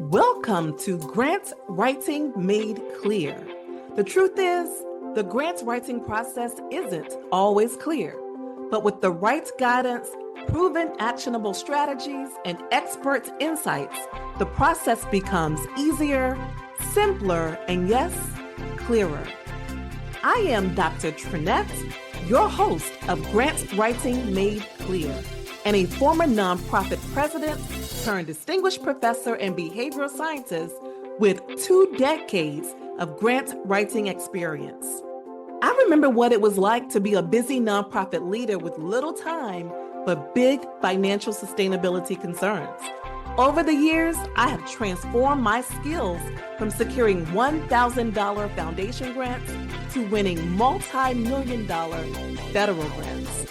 Welcome to Grant Writing Made Clear. The truth is, the grant writing process isn't always clear, but with the right guidance, proven actionable strategies, and expert insights, the process becomes easier, simpler, and yes, clearer. I am Dr. Trenette, your host of Grant Writing Made Clear, and a former nonprofit president turned distinguished professor and behavioral scientist with 2 decades of grant writing experience. I remember what it was like to be a busy nonprofit leader with little time but big financial sustainability concerns. Over the years, I have transformed my skills from securing $1,000 foundation grants to winning multi-million-dollar federal grants.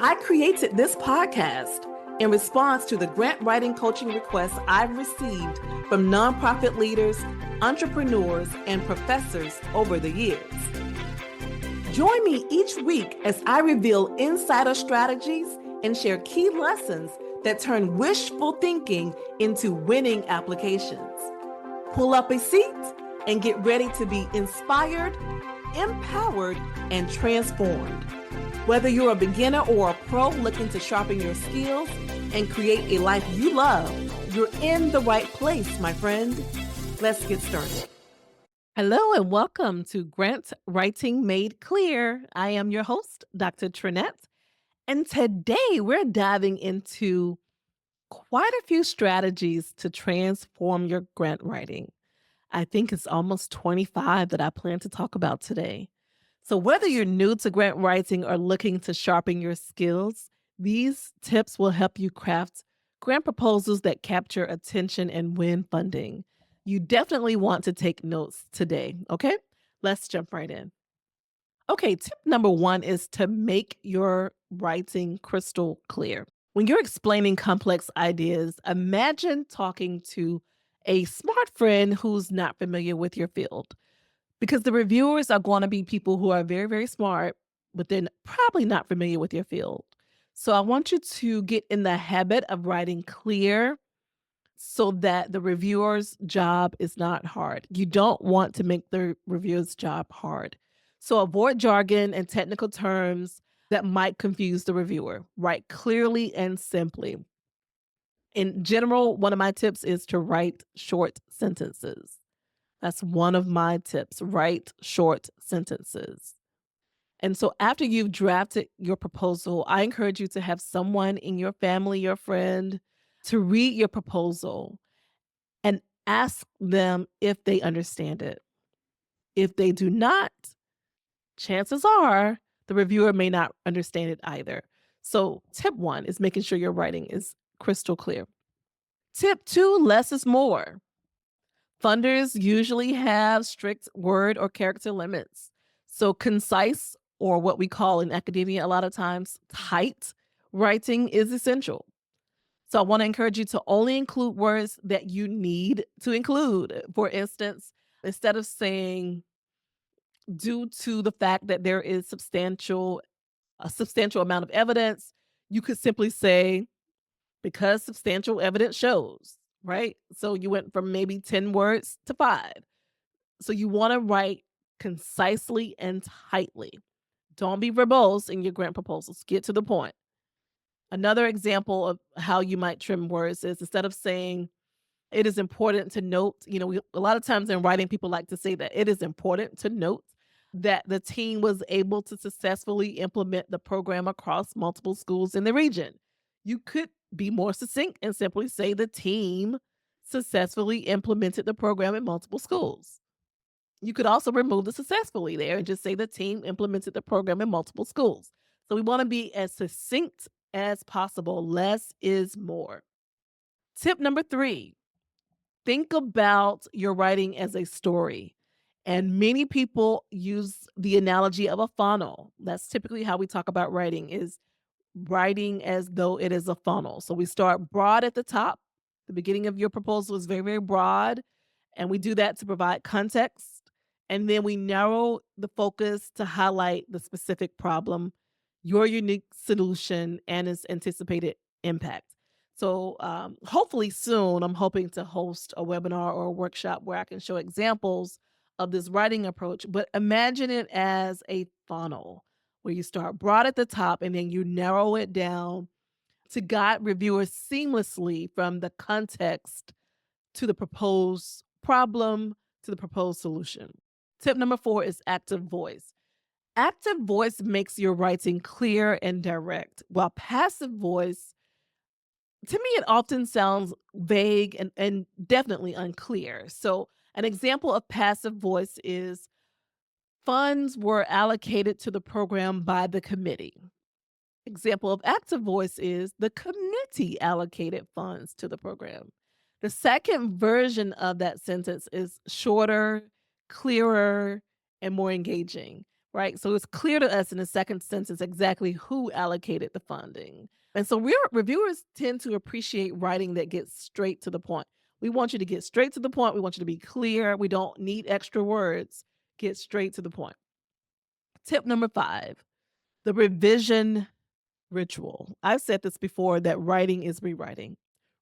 I created this podcast in response to the grant writing coaching requests I've received from nonprofit leaders, entrepreneurs, and professors over the years. Join me each week as I reveal insider strategies and share key lessons that turn wishful thinking into winning applications. Pull up a seat and get ready to be inspired, empowered, and transformed. Whether you're a beginner or a pro looking to sharpen your skills and create a life you love, you're in the right place, my friend. Let's get started. Hello and welcome to Grant Writing Made Clear. I am your host, Dr. Trenette, and today we're diving into quite a few strategies to transform your grant writing. I think it's almost 25 that I plan to talk about today. So whether you're new to grant writing or looking to sharpen your skills, these tips will help you craft grant proposals that capture attention and win funding. You definitely want to take notes today, okay? Let's jump right in. Okay, tip number 1 is to make your writing crystal clear. When you're explaining complex ideas, imagine talking to a smart friend who's not familiar with your field. Because the reviewers are going to be people who are very, very smart, but they're probably not familiar with your field. So I want you to get in the habit of writing clear so that the reviewer's job is not hard. You don't want to make the reviewer's job hard. So avoid jargon and technical terms that might confuse the reviewer. Write clearly and simply. In general, one of my tips is to write short sentences. That's one of my tips. Write short sentences. And so after you've drafted your proposal, I encourage you to have someone in your family, your friend, to read your proposal and ask them if they understand it. If they do not, chances are the reviewer may not understand it either. So tip 1 is making sure your writing is crystal clear. Tip 2, less is more. Funders usually have strict word or character limits. So concise, or what we call in academia a lot of times, tight writing is essential. So I want to encourage you to only include words that you need to include. For instance, instead of saying, due to the fact that there is a substantial amount of evidence, you could simply say, because substantial evidence shows, right? So you went from maybe 10 words to 5. So you want to write concisely and tightly. Don't be verbose in your grant proposals. Get to the point. Another example of how you might trim words is instead of saying, it is important to note, a lot of times in writing, people like to say that it is important to note that the team was able to successfully implement the program across multiple schools in the region. You could be more succinct and simply say the team successfully implemented the program in multiple schools. You could also remove the successfully there and just say the team implemented the program in multiple schools. So we want to be as succinct as possible. Less is more. Tip number 3, think about your writing as a story. And many people use the analogy of a funnel. That's typically how we talk about writing, is writing as though it is a funnel. So we start broad at the top. The beginning of your proposal is very, very broad. And we do that to provide context. And then we narrow the focus to highlight the specific problem, your unique solution, and its anticipated impact. So hopefully soon, I'm hoping to host a webinar or a workshop where I can show examples of this writing approach. But imagine it as a funnel where you start broad at the top and then you narrow it down to guide reviewers seamlessly from the context to the proposed problem to the proposed solution. Tip number 4 is active voice. Active voice makes your writing clear and direct, while passive voice, to me, it often sounds vague and definitely unclear. So, an example of passive voice is funds were allocated to the program by the committee. Example of active voice is the committee allocated funds to the program. The second version of that sentence is shorter, clearer, and more engaging, right? So it's clear to us in the second sentence exactly who allocated the funding. And so reviewers tend to appreciate writing that gets straight to the point. We want you to get straight to the point. We want you to be clear. We don't need extra words. Get straight to the point. Tip number 5, the revision ritual. I've said this before that writing is rewriting,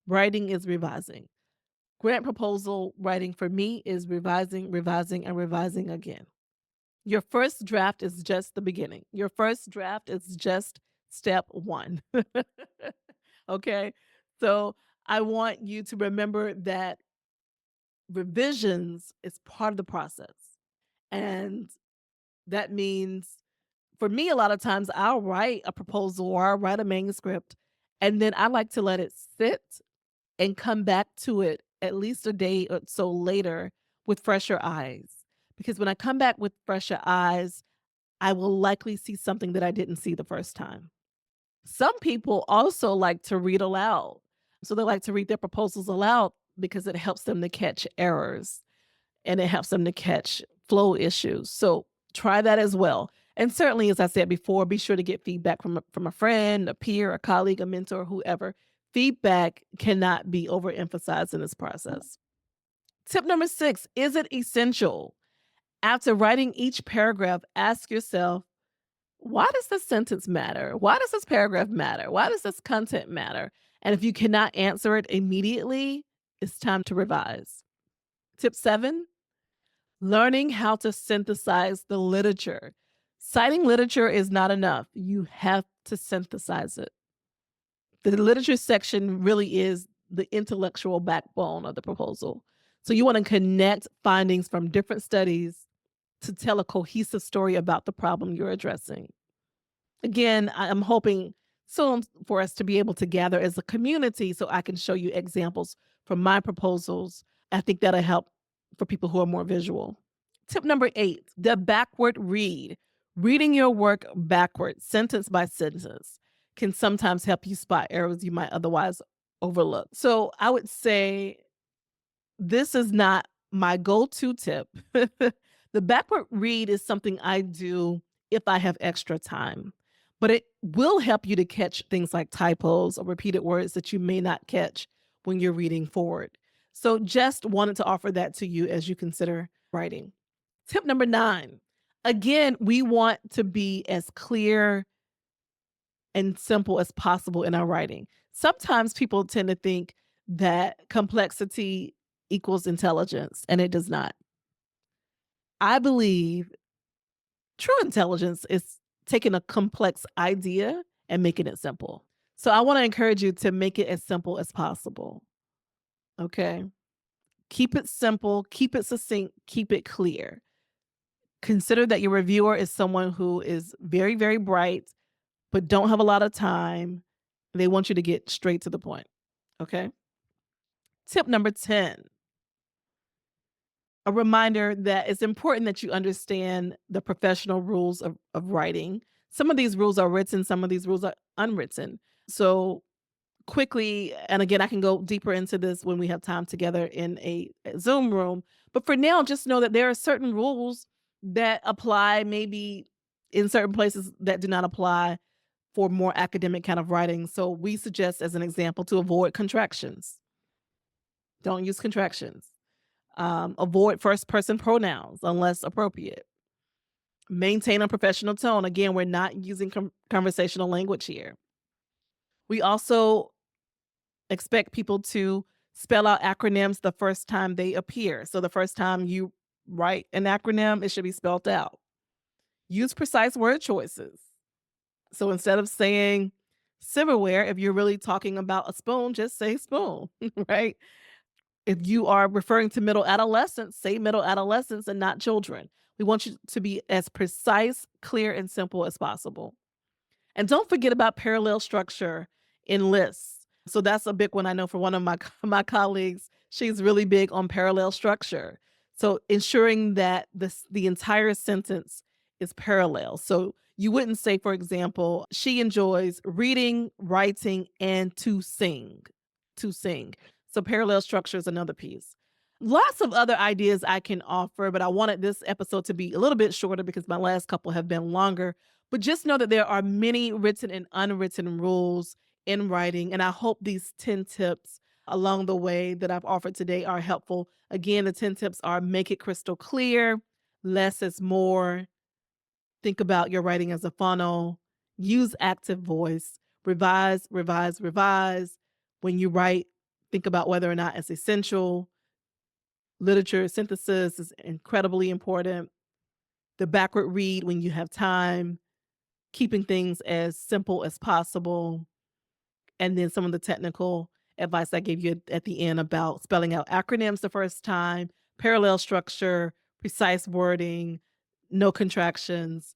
writing is revising. Grant proposal writing for me is revising, revising, and revising again. Your first draft is just the beginning. Your first draft is just step 1. Okay. So I want you to remember that revisions is part of the process. And that means for me, a lot of times I'll write a proposal or I'll write a manuscript, and then I like to let it sit and come back to it at least a day or so later with fresher eyes. Because when I come back with fresher eyes, I will likely see something that I didn't see the first time. Some people also like to read aloud. So they like to read their proposals aloud because it helps them to catch errors and it helps them to catch flow issues. So try that as well. And certainly, as I said before, be sure to get feedback from a friend, a peer, a colleague, a mentor, whoever. Feedback cannot be overemphasized in this process. Tip number 6, is it essential? After writing each paragraph, ask yourself, why does this sentence matter? Why does this paragraph matter? Why does this content matter? And if you cannot answer it immediately, it's time to revise. Tip 7, learning how to synthesize the literature. Citing literature is not enough. You have to synthesize it. The literature section really is the intellectual backbone of the proposal. So you want to connect findings from different studies to tell a cohesive story about the problem you're addressing. Again, I'm hoping soon for us to be able to gather as a community so I can show you examples from my proposals. I think that'll help for people who are more visual. Tip number 8, the backward read. Reading your work backward, sentence by sentence, can sometimes help you spot errors you might otherwise overlook. So I would say this is not my go-to tip. The backward read is something I do if I have extra time, but it will help you to catch things like typos or repeated words that you may not catch when you're reading forward. So just wanted to offer that to you as you consider writing. Tip number 9. Again, we want to be as clear and simple as possible in our writing. Sometimes people tend to think that complexity equals intelligence, and it does not. I believe true intelligence is taking a complex idea and making it simple. So I want to encourage you to make it as simple as possible. Okay. Keep it simple, keep it succinct, keep it clear. Consider that your reviewer is someone who is very, very bright, but don't have a lot of time. They want you to get straight to the point. Okay. Tip number 10, a reminder that it's important that you understand the professional rules of writing. Some of these rules are written, some of these rules are unwritten. So, quickly, and again, I can go deeper into this when we have time together in a Zoom room. But for now, just know that there are certain rules that apply maybe in certain places that do not apply for more academic kind of writing. So, we suggest, as an example, to avoid contractions. Don't use contractions. Avoid first person pronouns unless appropriate. Maintain a professional tone. Again, we're not using conversational language here. We also Expect people to spell out acronyms the first time they appear. So the first time you write an acronym, it should be spelled out. Use precise word choices. So instead of saying silverware, if you're really talking about a spoon, just say spoon, right? If you are referring to middle adolescents, say middle adolescents and not children. We want you to be as precise, clear, and simple as possible. And don't forget about parallel structure in lists. So that's a big one I know for one of my my colleagues. She's really big on parallel structure. So ensuring that the entire sentence is parallel. So you wouldn't say, for example, she enjoys reading, writing, and to sing. To sing. So parallel structure is another piece. Lots of other ideas I can offer, but I wanted this episode to be a little bit shorter because my last couple have been longer. But just know that there are many written and unwritten rules in writing. And I hope these 10 tips along the way that I've offered today are helpful. Again, the 10 tips are: make it crystal clear, less is more, think about your writing as a funnel, use active voice, revise, revise, revise. When you write, think about whether or not it's essential. Literature synthesis is incredibly important. The backward read when you have time, keeping things as simple as possible. And then some of the technical advice I gave you at the end about spelling out acronyms the first time, parallel structure, precise wording, no contractions,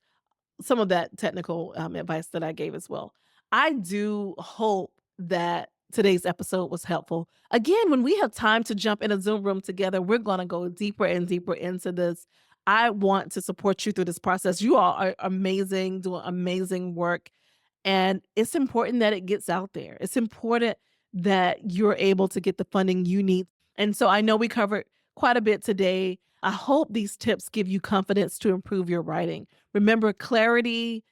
some of that technical advice that I gave as well. I do hope that today's episode was helpful. Again, when we have time to jump in a Zoom room together, we're going to go deeper and deeper into this. I want to support you through this process. You all are amazing, doing amazing work. And it's important that it gets out there. It's important that you're able to get the funding you need. And so I know we covered quite a bit today. I hope these tips give you confidence to improve your writing. Remember, clarity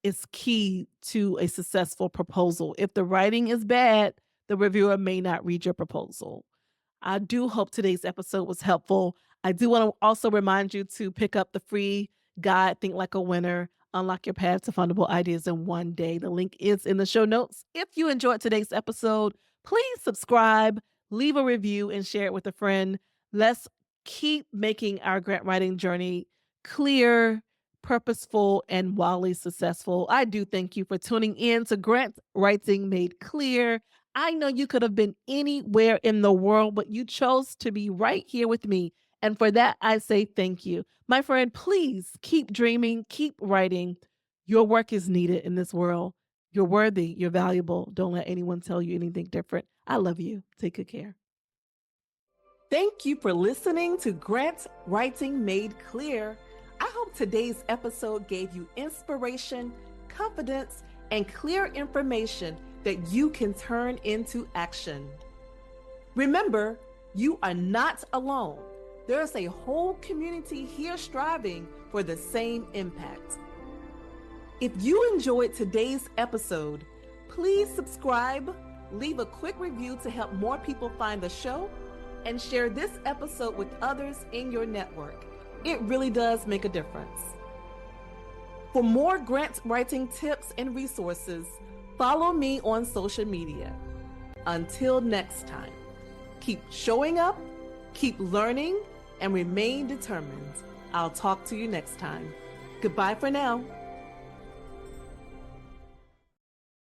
is key to a successful proposal. If the writing is bad, the reviewer may not read your proposal. I do hope today's episode was helpful. I do want to also remind you to pick up the free guide, Think Like a Winner, Unlock Your Path to Fundable Ideas in One Day. The link is in the show notes. If you enjoyed today's episode, please subscribe, leave a review, and share it with a friend. Let's keep making our grant writing journey clear, purposeful, and wildly successful. I do thank you for tuning in to Grant Writing Made Clear. I know you could have been anywhere in the world, but you chose to be right here with me. And for that, I say thank you. My friend, please keep dreaming, keep writing. Your work is needed in this world. You're worthy, you're valuable. Don't let anyone tell you anything different. I love you. Take good care. Thank you for listening to Grant Writing Made Clear. I hope today's episode gave you inspiration, confidence, and clear information that you can turn into action. Remember, you are not alone. There's a whole community here striving for the same impact. If you enjoyed today's episode, please subscribe, leave a quick review to help more people find the show, and share this episode with others in your network. It really does make a difference. For more grant writing tips and resources, follow me on social media. Until next time, keep showing up, keep learning, and remain determined. I'll talk to you next time. Goodbye for now.